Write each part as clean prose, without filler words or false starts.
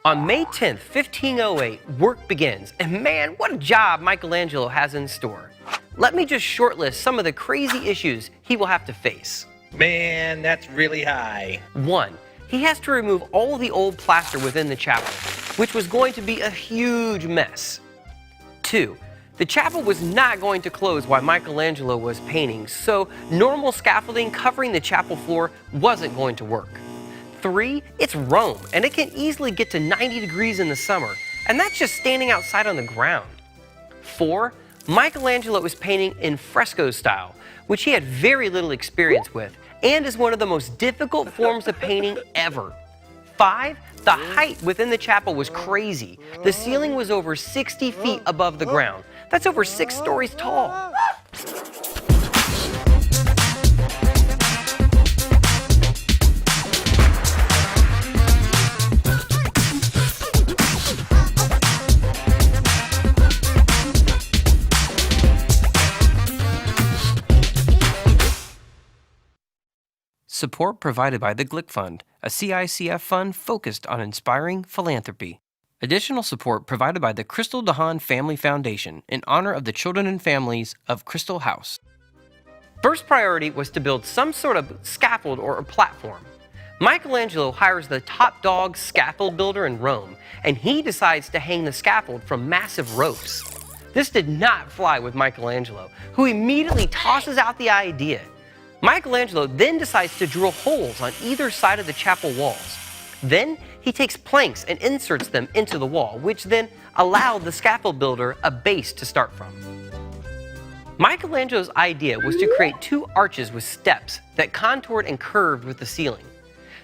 On May 10th, 1508, work begins, and man, what a job Michelangelo has in store. Let me just shortlist some of the crazy issues he will have to face. Man, that's really high. 1. He has to remove all the old plaster within the chapel, which was going to be a huge mess. 2. The chapel was not going to close while Michelangelo was painting, so normal scaffolding covering the chapel floor wasn't going to work. 3. It's Rome, and it can easily get to 90 degrees in the summer, and that's just standing outside on the ground. 4. Michelangelo is painting in fresco style, which he had very little experience with, and is one of the most difficult forms of painting ever. 5. The height within the chapel was crazy. The ceiling was over 60 feet above the ground. That's over 6 stories tall. Support provided by the Glick Fund, a CICF fund focused on inspiring philanthropy. Additional support provided by the Crystal DeHaan Family Foundation in honor of the children and families of Crystal House. First priority was to build some sort of scaffold or a platform. Michelangelo hires the top dog scaffold builder in Rome, and he decides to hang the scaffold from massive ropes. This did not fly with Michelangelo, who immediately tosses out the idea. Michelangelo then decides to drill holes on either side of the chapel walls. Then he takes planks and inserts them into the wall, which then allowed the scaffold builder a base to start from. Michelangelo's idea was to create 2 arches with steps that contoured and curved with the ceiling.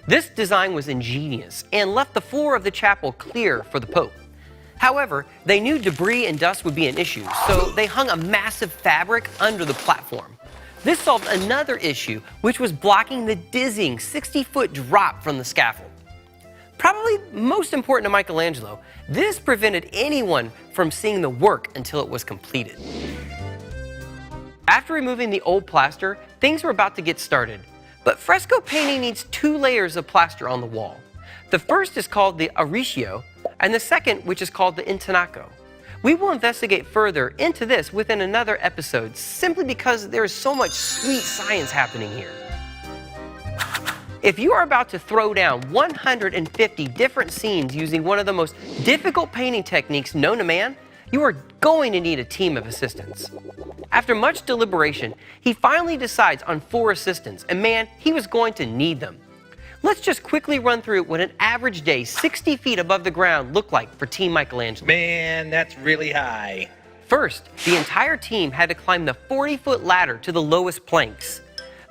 This design was ingenious and left the floor of the chapel clear for the Pope. However, they knew debris and dust would be an issue, so they hung a massive fabric under the platform. This solved another issue, which was blocking the dizzying 60-foot drop from the scaffold. Probably most important to Michelangelo, this prevented anyone from seeing the work until it was completed. After removing the old plaster, things were about to get started. But fresco painting needs 2 layers of plaster on the wall. The first is called the arricchio, and the second, which is called the intonaco. We will investigate further into this within another episode, simply because there is so much sweet science happening here. If you are about to throw down 150 different scenes using one of the most difficult painting techniques known to man, you are going to need a team of assistants. After much deliberation, he finally decides on 4 assistants, and man, he was going to need them. Let's just quickly run through what an average day 60 feet above the ground looked like for Team Michelangelo. Man, that's really high. First, the entire team had to climb the 40-foot ladder to the lowest planks.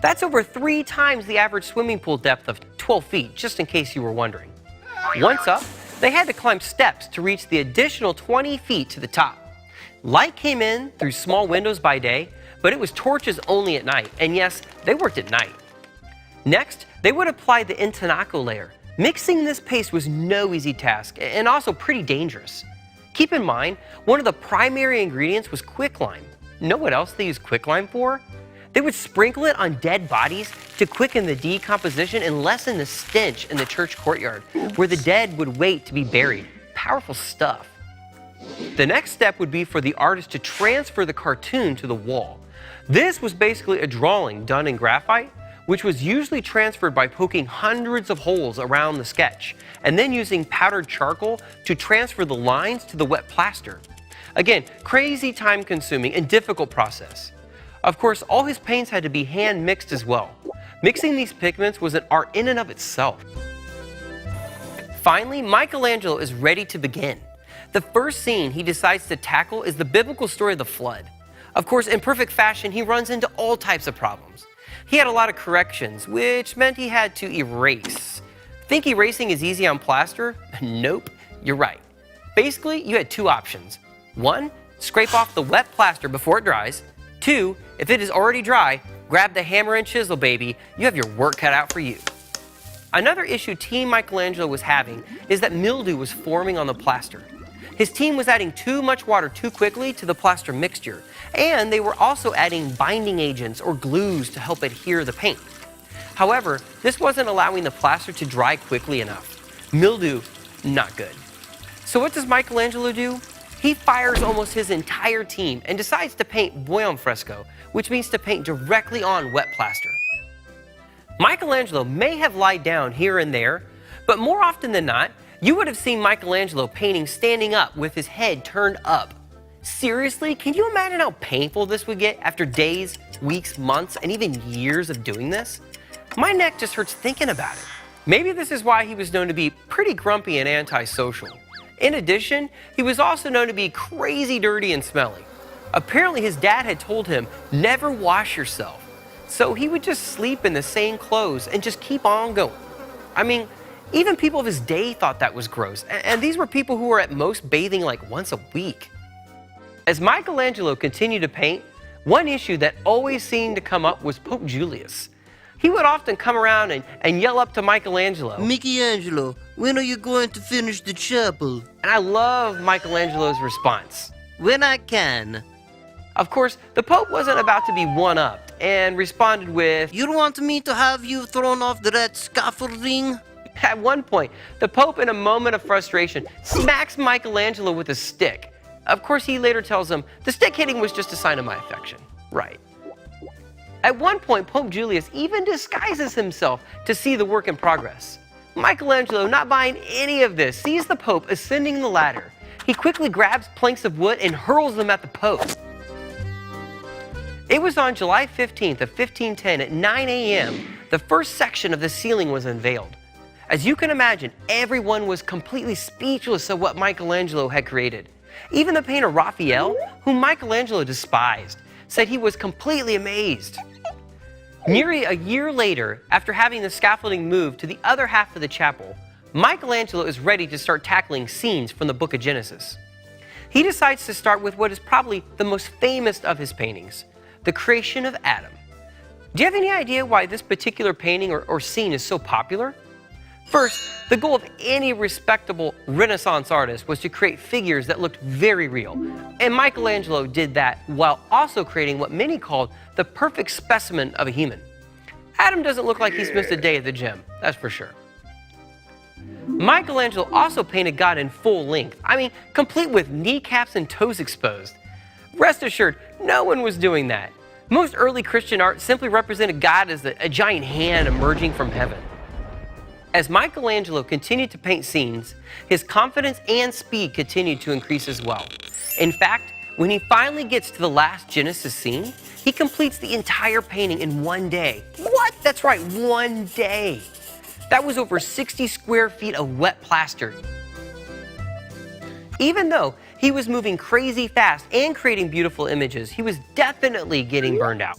That's over 3 times the average swimming pool depth of 12 feet, just in case you were wondering. Once up, they had to climb steps to reach the additional 20 feet to the top. Light came in through small windows by day, but it was torches only at night, and yes, they worked at night. Next, they would apply the intonaco layer. Mixing this paste was no easy task, and also pretty dangerous. Keep in mind, one of the primary ingredients was quicklime. Know what else they used quicklime for? They would sprinkle it on dead bodies to quicken the decomposition and lessen the stench in the church courtyard, where the dead would wait to be buried. Powerful stuff. The next step would be for the artist to transfer the cartoon to the wall. This was basically a drawing done in graphite, which was usually transferred by poking hundreds of holes around the sketch, and then using powdered charcoal to transfer the lines to the wet plaster. Again, crazy time-consuming and difficult process. Of course, all his paints had to be hand-mixed as well. Mixing these pigments was an art in and of itself. Finally, Michelangelo is ready to begin. The first scene he decides to tackle is the biblical story of the flood. Of course, in perfect fashion, he runs into all types of problems. He had a lot of corrections, which meant he had to erase. Think erasing is easy on plaster? Nope, you're right. Basically, you had 2 options. 1, scrape off the wet plaster before it dries. 2, if it is already dry, grab the hammer and chisel, baby. You have your work cut out for you. Another issue Team Michelangelo was having is that mildew was forming on the plaster. His team was adding too much water too quickly to the plaster mixture, and they were also adding binding agents or glues to help adhere the paint. However, this wasn't allowing the plaster to dry quickly enough. Mildew Not good. So what does Michelangelo do? He fires almost his entire team and decides to paint buon fresco, which means to paint directly on wet plaster. Michelangelo may have lied down here and there, but more often than not, you would have seen Michelangelo painting standing up with his head turned up. Seriously, can you imagine how painful this would get after days, weeks, months, and even years of doing this? My neck just hurts thinking about it. Maybe this is why he was known to be pretty grumpy and antisocial. In addition, he was also known to be crazy dirty and smelly. Apparently his dad had told him, never wash yourself. So he would just sleep in the same clothes and just keep on going. I mean, even people of his day thought that was gross. And these were people who were at most bathing like once a week. As Michelangelo continued to paint, one issue that always seemed to come up was Pope Julius. He would often come around and yell up to Michelangelo, Michelangelo, when are you going to finish the chapel? and I love Michelangelo's response. When I can. Of course, the Pope wasn't about to be one-upped and responded with, You want me to have you thrown off that scaffolding? at one point, the Pope, in a moment of frustration, smacks Michelangelo with a stick. Of course, he later tells him the stick hitting was just a sign of my affection. Right. At one point, Pope Julius even disguises himself to see the work in progress. Michelangelo, not buying any of this, sees the Pope ascending the ladder. He quickly grabs planks of wood and hurls them at the Pope. It was on July 15th of 1510 at 9 a.m. the first section of the ceiling was unveiled. As you can imagine, everyone was completely speechless at what Michelangelo had created. Even the painter Raphael, whom Michelangelo despised, said he was completely amazed. Nearly a year later, after having the scaffolding moved to the other half of the chapel, Michelangelo is ready to start tackling scenes from the book of Genesis. He decides to start with what is probably the most famous of his paintings, the creation of Adam. Do you have any idea why this particular painting or scene is so popular? First, the goal of any respectable Renaissance artist was to create figures that looked very real. And Michelangelo did that while also creating what many called the perfect specimen of a human. Adam doesn't look like he's missed a day at the gym, that's for sure. Michelangelo also painted God in full length. I mean, complete with kneecaps and toes exposed. Rest assured, no one was doing that. Most early Christian art simply represented God as a giant hand emerging from heaven. As Michelangelo continued to paint scenes, his confidence and speed continued to increase as well. In fact, when he finally gets to the last Genesis scene, he completes the entire painting in one day. What? That's right, one day. That was over 60 square feet of wet plaster. Even though he was moving crazy fast and creating beautiful images, he was definitely getting burned out.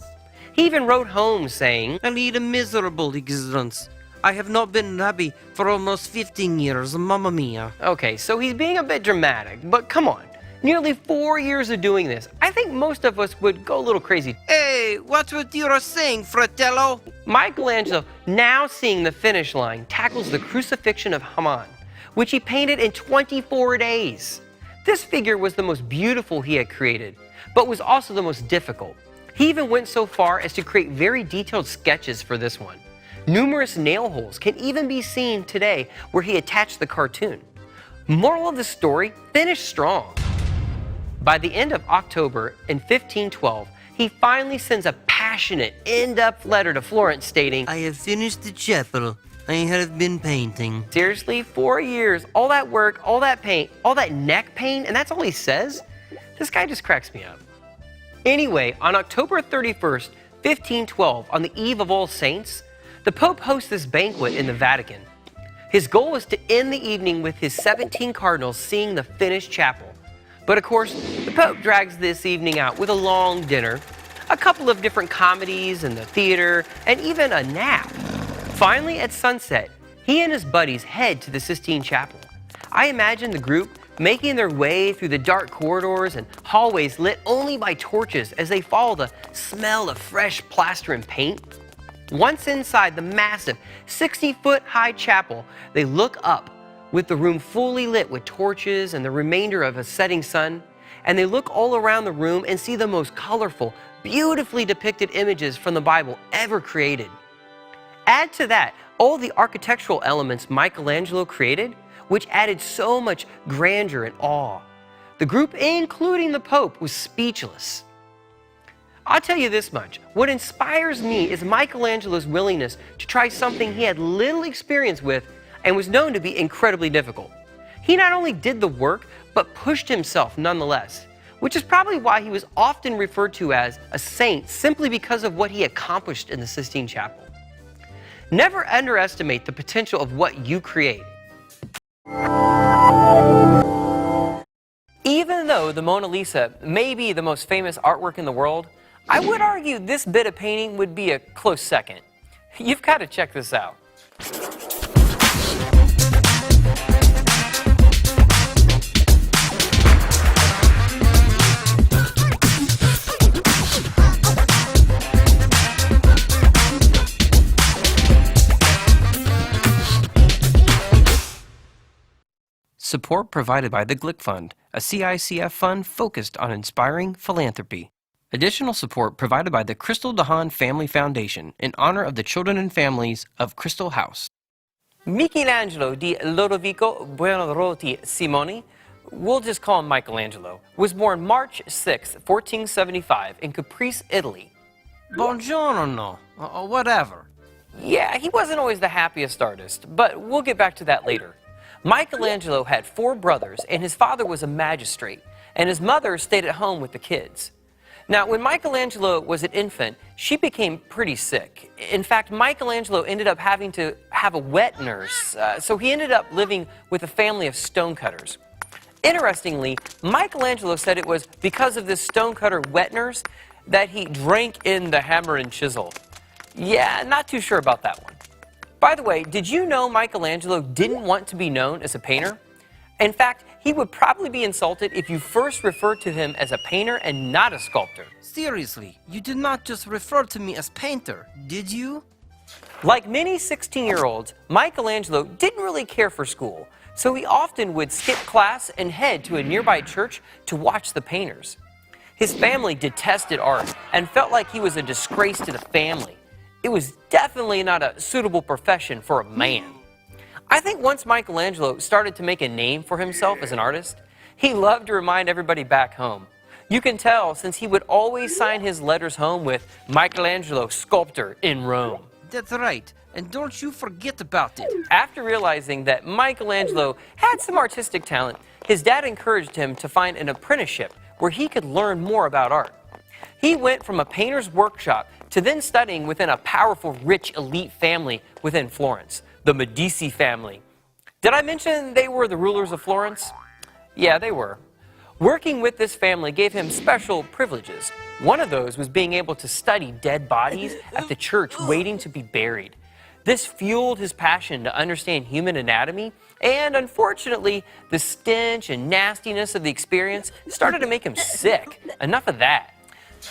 He even wrote home saying, I lead a miserable existence. I have not been happy for almost 15 years, mamma mia. Okay, so he's being a bit dramatic, but come on. Nearly 4 years of doing this, I think most of us would go a little crazy. Hey, what's what you're saying, fratello? Michelangelo, now seeing the finish line, tackles the crucifixion of Haman, which he painted in 24 days. This figure was the most beautiful he had created, but was also the most difficult. He even went so far as to create very detailed sketches for this one. Numerous nail holes can even be seen today where he attached the cartoon. Moral of the story, finish strong. By the end of October in 1512, he finally sends a passionate, in-depth letter to Florence stating, I have finished the chapel. I have been painting. seriously, 4 years, all that work, all that paint, all that neck pain, and that's all he says? This guy just cracks me up. Anyway, on October 31st, 1512, on the eve of All Saints, the Pope hosts this banquet in the Vatican. His goal was to end the evening with his 17 cardinals seeing the finished chapel. But of course, the Pope drags this evening out with a long dinner, a couple of different comedies in the theater, and even a nap. Finally, at sunset, he and his buddies head to the Sistine Chapel. I imagine the group making their way through the dark corridors and hallways lit only by torches as they follow the smell of fresh plaster and paint. Once inside the massive 60-foot-high chapel, they look up with the room fully lit with torches and the remainder of a setting sun, and they look all around the room and see the most colorful, beautifully depicted images from the Bible ever created. Add to that all the architectural elements Michelangelo created, which added so much grandeur and awe. The group, including the Pope, was speechless. I'll tell you this much, what inspires me is Michelangelo's willingness to try something he had little experience with and was known to be incredibly difficult. He not only did the work, but pushed himself nonetheless, which is probably why he was often referred to as a saint simply because of what he accomplished in the Sistine Chapel. Never underestimate the potential of what you create. Even though the Mona Lisa may be the most famous artwork in the world, I would argue this bit of painting would be a close second. You've got to check this out. Support provided by the Glick Fund, a CICF fund focused on inspiring philanthropy. Additional support provided by the Crystal DeHaan Family Foundation in honor of the children and families of Crystal House. Michelangelo di Lodovico Buonarroti Simoni, we'll just call him Michelangelo, was born March 6, 1475 in Caprice, Italy. Buongiorno, whatever. Yeah, he wasn't always the happiest artist, but we'll get back to that later. Michelangelo had 4 brothers, and his father was a magistrate, and his mother stayed at home with the kids. Now, when Michelangelo was an infant, she became pretty sick. In fact, Michelangelo ended up having to have a wet nurse, so he ended up living with a family of stonecutters. Interestingly, Michelangelo said it was because of this stonecutter wet nurse that he drank in the hammer and chisel. Yeah, not too sure about that one. By the way, did you know Michelangelo didn't want to be known as a painter? In fact, he would probably be insulted if you first referred to him as a painter and not a sculptor. Seriously, you did not just refer to me as painter, did you? Like many 16-year-olds, Michelangelo didn't really care for school, so he often would skip class and head to a nearby church to watch the painters. His family detested art and felt like he was a disgrace to the family. It was definitely not a suitable profession for a man. I think once Michelangelo started to make a name for himself as an artist, he loved to remind everybody back home. You can tell since he would always sign his letters home with Michelangelo, sculptor in Rome. That's right, and don't you forget about it. After realizing that Michelangelo had some artistic talent, his dad encouraged him to find an apprenticeship where he could learn more about art. He went from a painter's workshop to then studying within a powerful, rich, elite family within Florence, the Medici family. Did I mention they were the rulers of Florence? Yeah, they were. Working with this family gave him special privileges. One of those was being able to study dead bodies at the church waiting to be buried. This fueled his passion to understand human anatomy, and unfortunately, the stench and nastiness of the experience started to make him sick. Enough of that.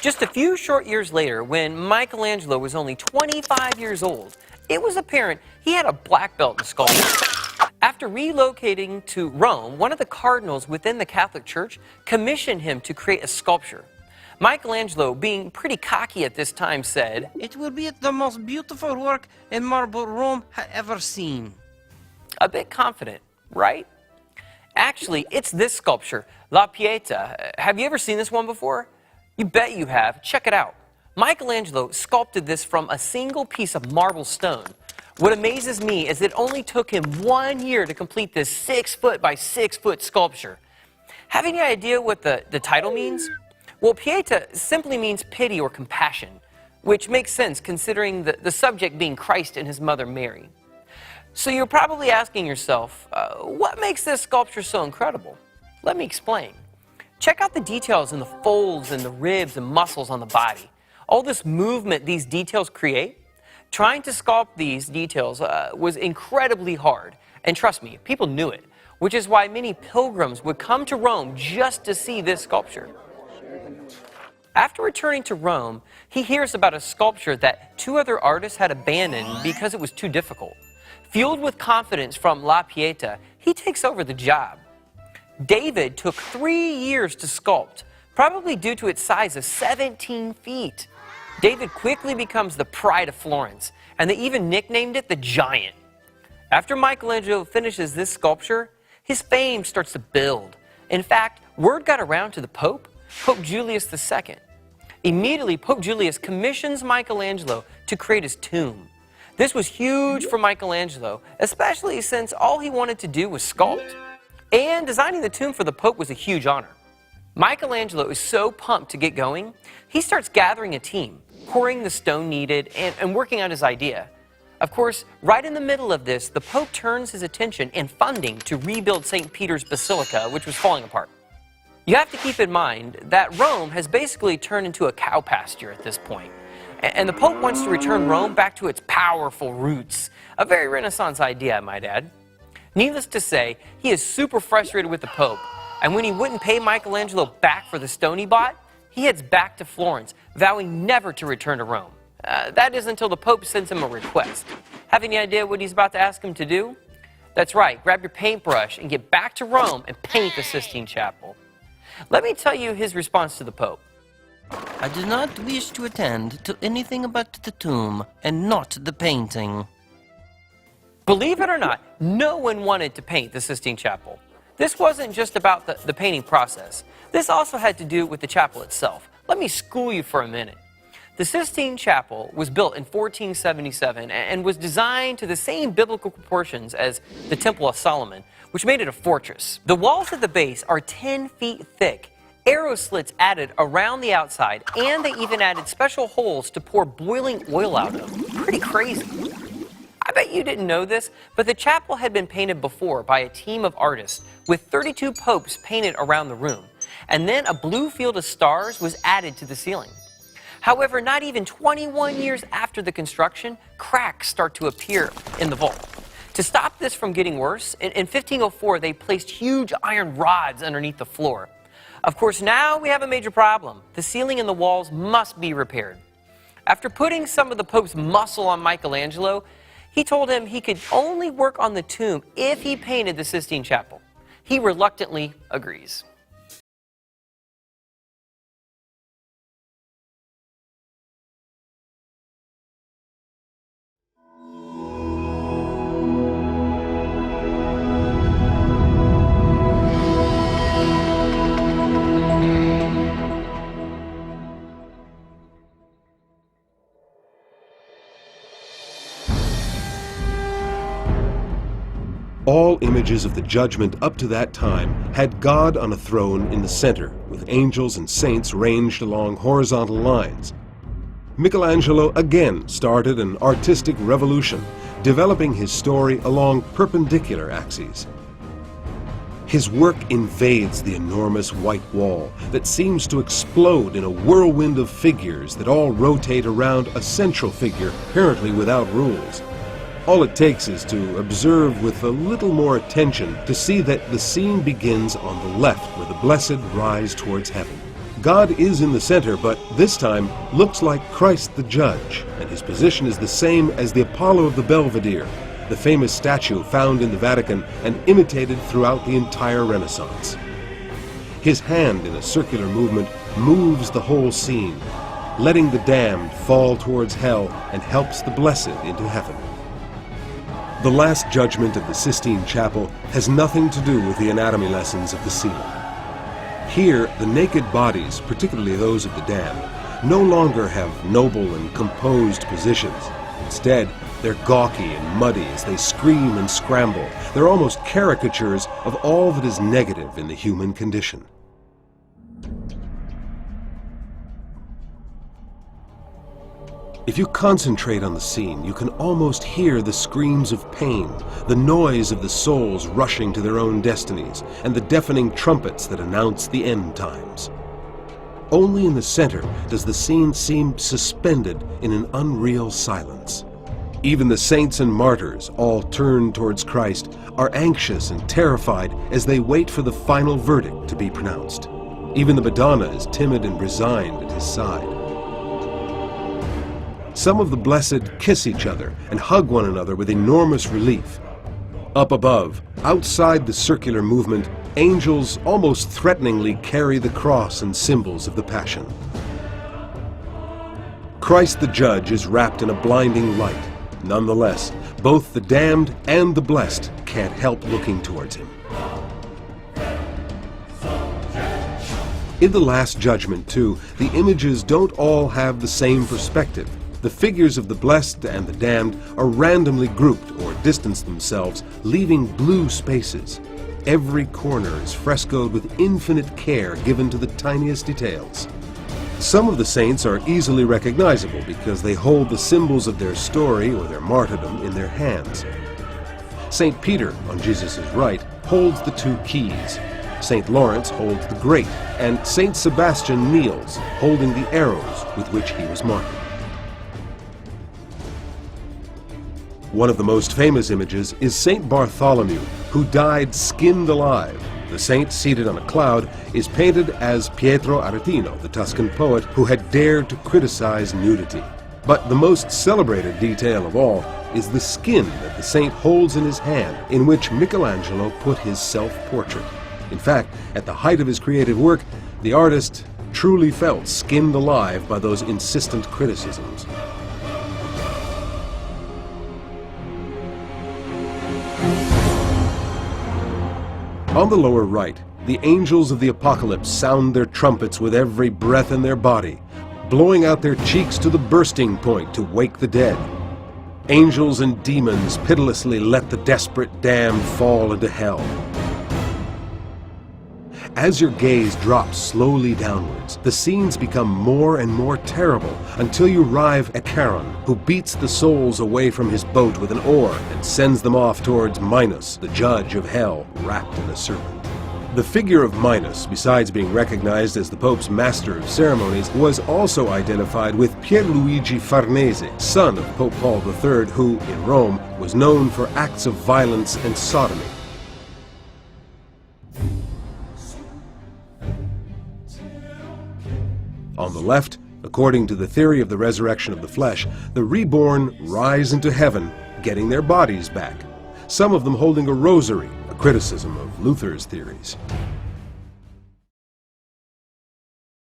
Just a few short years later, when Michelangelo was only 25 years old, it was apparent he had a black belt in sculpture. After relocating to Rome, one of the cardinals within the Catholic Church commissioned him to create a sculpture. Michelangelo, being pretty cocky at this time, said, "It will be the most beautiful work in marble Rome has ever seen." A bit confident, right? Actually, it's this sculpture, La Pieta. Have you ever seen this one before? You bet you have. Check it out. Michelangelo sculpted this from a single piece of marble stone. What amazes me is it only took him 1 year to complete this 6-foot by 6-foot sculpture. Have any idea what the title means? Well, Pieta simply means pity or compassion, which makes sense considering the subject being Christ and his mother Mary. So you're probably asking yourself, what makes this sculpture so incredible? Let me explain. Check out the details in the folds and the ribs and muscles on the body. All this movement these details create. Trying to sculpt these details was incredibly hard. And trust me, people knew it, which is why many pilgrims would come to Rome just to see this sculpture. After returning to Rome, he hears about a sculpture that 2 other artists had abandoned because it was too difficult. Fueled with confidence from La Pieta, he takes over the job. David took 3 years to sculpt, probably due to its size of 17 feet. David quickly becomes the pride of Florence, and they even nicknamed it the Giant. After Michelangelo finishes this sculpture, his fame starts to build. In fact, word got around to the Pope, Pope Julius II. Immediately, Pope Julius commissions Michelangelo to create his tomb. This was huge for Michelangelo, especially since all he wanted to do was sculpt. And designing the tomb for the Pope was a huge honor. Michelangelo is so pumped to get going, he starts gathering a team, pouring the stone needed, and working out his idea. Of course, right in the middle of this, the Pope turns his attention and funding to rebuild St. Peter's Basilica, which was falling apart. You have to keep in mind that Rome has basically turned into a cow pasture at this point. And the Pope wants to return Rome back to its powerful roots. A very Renaissance idea, I might add. Needless to say, he is super frustrated with the Pope. And when he wouldn't pay Michelangelo back for the stone he bought, he heads back to Florence, vowing never to return to Rome. That is until the Pope sends him a request. Have any idea what he's about to ask him to do? That's right, grab your paintbrush and get back to Rome and paint the Sistine Chapel. Let me tell you his response to the Pope. I do not wish to attend to anything about the tomb and not the painting. Believe it or not, no one wanted to paint the Sistine Chapel. This wasn't just about the painting process. This also had to do with the chapel itself. Let me school you for a minute. The Sistine Chapel was built in 1477 and was designed to the same biblical proportions as the Temple of Solomon, which made it a fortress. The walls at the base are 10 feet thick, arrow slits added around the outside, and they even added special holes to pour boiling oil out of. Pretty crazy. I bet you didn't know this, but the chapel had been painted before by a team of artists with 32 popes painted around the room, and then a blue field of stars was added to the ceiling. However, not even 21 years after the construction, cracks start to appear in the vault. To stop this from getting worse, in 1504 they placed huge iron rods underneath the floor. Of course, now we have a major problem. The ceiling and the walls must be repaired. After putting some of the Pope's muscle on Michelangelo, he told him he could only work on the tomb if he painted the Sistine Chapel. He reluctantly agrees. All images of the judgment up to that time had God on a throne in the center, with angels and saints ranged along horizontal lines. Michelangelo again started an artistic revolution, developing his story along perpendicular axes. His work invades the enormous white wall that seems to explode in a whirlwind of figures that all rotate around a central figure, apparently without rules. All it takes is to observe with a little more attention to see that the scene begins on the left where the blessed rise towards heaven. God is in the center, but this time looks like Christ the Judge, and his position is the same as the Apollo of the Belvedere, the famous statue found in the Vatican and imitated throughout the entire Renaissance. His hand in a circular movement moves the whole scene, letting the damned fall towards hell and helps the blessed into heaven. The Last Judgment of the Sistine Chapel has nothing to do with the anatomy lessons of the ceiling. Here, the naked bodies, particularly those of the damned, no longer have noble and composed positions. Instead, they're gawky and muddy as they scream and scramble. They're almost caricatures of all that is negative in the human condition. If you concentrate on the scene, you can almost hear the screams of pain, the noise of the souls rushing to their own destinies, and the deafening trumpets that announce the end times. Only in the center does the scene seem suspended in an unreal silence. Even the saints and martyrs, all turned towards Christ, are anxious and terrified as they wait for the final verdict to be pronounced. Even the Madonna is timid and resigned at his side. Some of the blessed kiss each other and hug one another with enormous relief. Up above, outside the circular movement, angels almost threateningly carry the cross and symbols of the Passion. Christ the Judge is wrapped in a blinding light. Nonetheless, Both the damned and the blessed can't help looking towards him. In the Last Judgment, too, the images don't all have the same perspective. The figures of the blessed and the damned are randomly grouped or distance themselves, leaving blue spaces. Every corner is frescoed with infinite care given to the tiniest details. Some of the saints are easily recognizable because they hold the symbols of their story or their martyrdom in their hands. St. Peter, on Jesus' right, holds the two keys. St. Lawrence holds the grate, and St. Sebastian kneels, holding the arrows with which he was martyred. One of the most famous images is St. Bartholomew, who died skinned alive. The saint, seated on a cloud, is painted as Pietro Aretino, the Tuscan poet who had dared to criticize nudity. But the most celebrated detail of all is the skin that the saint holds in his hand, in which Michelangelo put his self-portrait. In fact, at the height of his creative work, the artist truly felt skinned alive by those insistent criticisms. On the lower right, the angels of the apocalypse sound their trumpets with every breath in their body, blowing out their cheeks to the bursting point to wake the dead. Angels and demons pitilessly let the desperate damned fall into hell. As your gaze drops slowly downwards, the scenes become more and more terrible until you arrive at Charon, who beats the souls away from his boat with an oar and sends them off towards Minos, the judge of hell, wrapped in a serpent. The figure of Minos, besides being recognized as the Pope's master of ceremonies, was also identified with Pierluigi Farnese, son of Pope Paul III, who, in Rome, was known for acts of violence and sodomy. On the left, according to the theory of the resurrection of the flesh, the reborn rise into heaven, getting their bodies back, some of them holding a rosary, a criticism of Luther's theories.